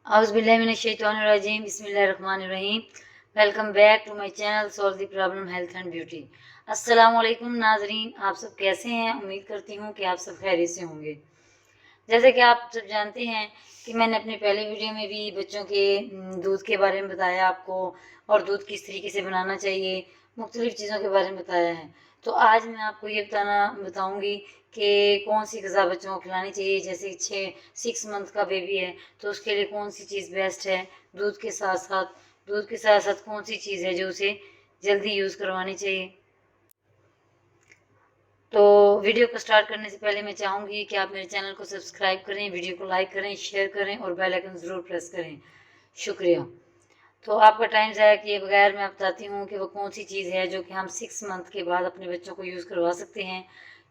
औज़ुबिल्लाहिमिनश्शैतानिर्रजीम बिस्मिल्लाहिर्रहमानिर्रहीम। Welcome back to my channel solve the problem health and beauty. अस्सलाम वालेकुम नाजरीन, आप सब कैसे हैं? उम्मीद करती हूँ कि आप सब खैरियत से होंगे। जैसे कि आप सब जानते हैं कि मैंने अपने पहले वीडियो में भी बच्चों के दूध के बारे में बताया आपको, और दूध किस तरीके से बनाना चाहिए, मुख्तलिफ़ चीज़ों के बारे में बताया है। तो आज मैं आपको ये बताऊंगी कि कौन सी ग़िज़ा बच्चों को खिलानी चाहिए। जैसे 6 मंथ का बेबी है तो उसके लिए कौन सी चीज़ बेस्ट है, दूध के साथ साथ कौन सी चीज़ है जो उसे जल्दी यूज़ करवानी चाहिए। तो वीडियो को स्टार्ट करने से पहले मैं चाहूँगी कि आप मेरे चैनल को सब्सक्राइब करें, वीडियो को लाइक करें, शेयर करें और बेल आइकन ज़रूर प्रेस करें। शुक्रिया। तो आपका टाइम ज़ाया किए बगैर मैं बताती हूँ कि वो कौन सी चीज़ है जो कि हम 6 मंथ के बाद अपने बच्चों को यूज़ करवा सकते हैं।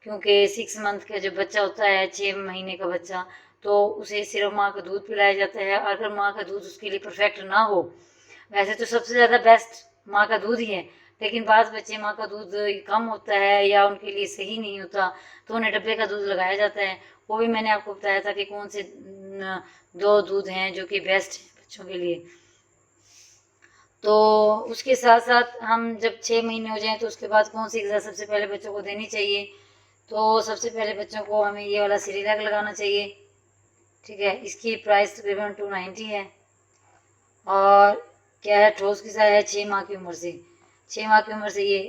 क्योंकि 6 मंथ का जो बच्चा होता है, 6 महीने का बच्चा, तो उसे सिर्फ माँ का दूध पिलाया जाता है। अगर माँ का दूध उसके लिए परफेक्ट ना हो, वैसे तो सबसे ज़्यादा बेस्ट माँ का दूध ही है, लेकिन बाज़ बच्चे माँ का दूध कम होता है या उनके लिए सही नहीं होता तो उन्हें डब्बे का दूध लगाया जाता है। वो भी मैंने आपको बताया था कि कौन से 2 दूध हैं जो कि बेस्ट हैं बच्चों के लिए। तो उसके साथ साथ हम जब 6 महीने हो जाएं तो उसके बाद कौन सी ग़िज़ा सबसे पहले बच्चों को देनी चाहिए। तो सबसे पहले बच्चों को हमें ये वाला सिरिलैक लगाना चाहिए। ठीक है, इसकी प्राइस तकरीबन 290 है और क्या है, ठोस ग़िज़ा है 6 माह की उम्र से। 6 माह की उम्र से ये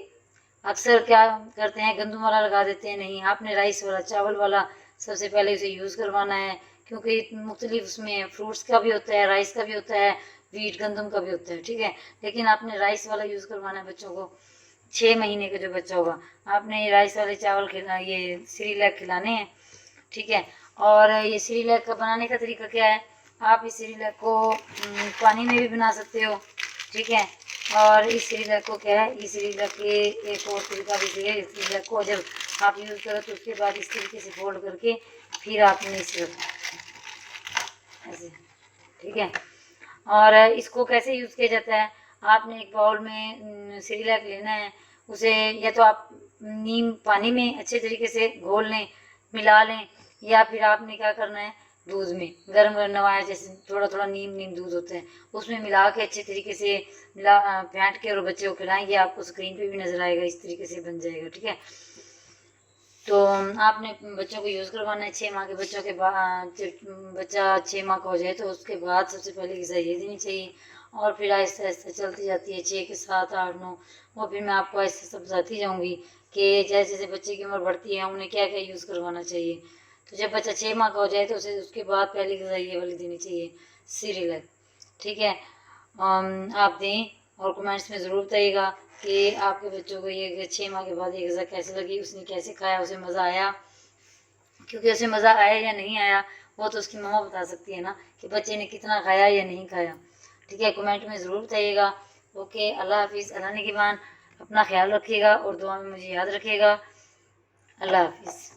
अक्सर क्या करते हैं, गंदम वाला लगा देते हैं। नहीं, आपने राइस वाला, चावल वाला सबसे पहले उसे यूज़ करवाना है, क्योंकि मुख्तलिफ उसमें फ्रूट्स का भी होता है, राइस का भी होता है, वीट गंदम का भी होता है। ठीक है, लेकिन आपने राइस वाला यूज़ करवाना है बच्चों को। 6 महीने का जो बच्चा होगा आपने राइस वाले चावल ये सिरिलैक खिलाने हैं। ठीक है, और ये सिरिलैक का बनाने का तरीका क्या है, आप इस सिरिलैक को पानी में भी बना सकते हो। ठीक है, और इस सिरिलैक को क्या है, इस सिरिलैक के एक और तरीका भी है। इस सिरिलैक को जब आप यूज़ करो तो उसके बाद इस तरीके से फोल्ड करके फिर आपने इसे ऐसे, ठीक है। और इसको कैसे यूज़ किया जाता है, आपने एक बाउल में सिरिलैक लेना है, उसे या तो आप नीम पानी में अच्छे तरीके से घोल लें, मिला लें, या फिर आपने क्या करना है, दूध में गर्म नवाया, जैसे थोड़ा थोड़ा नीम नीम दूध होता है, उसमें मिला के अच्छे तरीके से फेंट के और बच्चे को खिलाएंगे। आपको स्क्रीन पे भी नज़र आएगा, इस तरीके से बन जाएगा। ठीक है, तो आपने बच्चों को यूज़ करवाना है 6 माह के बच्चों के बाद। बच्चा 6 माह का हो जाए तो उसके बाद सबसे पहले ग़िज़ा ये देनी चाहिए, और फिर आहिस्ता आहिस्ता चलती जाती है 6 के 7 8 9। वो फिर मैं आपको ऐसे सब बताती जाऊँगी कि जैसे जैसे बच्चे की उम्र बढ़ती है उन्हें क्या क्या यूज़ करवाना चाहिए। तो जब बच्चा 6 माह का हो जाए तो उसे उसके बाद पहली ग़िज़ा ये वाली देनी चाहिए, सिरिलैक। ठीक है, आप दें और कमेंट्स में ज़रूर बताइएगा कि आपके बच्चों को ये 6 माह के बाद ये ग़िज़ा कैसे लगी, उसने कैसे खाया, उसे मज़ा आया। क्योंकि उसे मज़ा आया या नहीं आया वो तो उसकी मम्मा बता सकती है ना, कि बच्चे ने कितना खाया या नहीं खाया। ठीक है, कमेंट में ज़रूर बताइएगा। ओके, अल्लाह हाफिज़, अल्लाह निगहबान। अपना ख्याल रखिएगा और दुआ में मुझे याद रखिएगा। अल्लाह हाफिज़।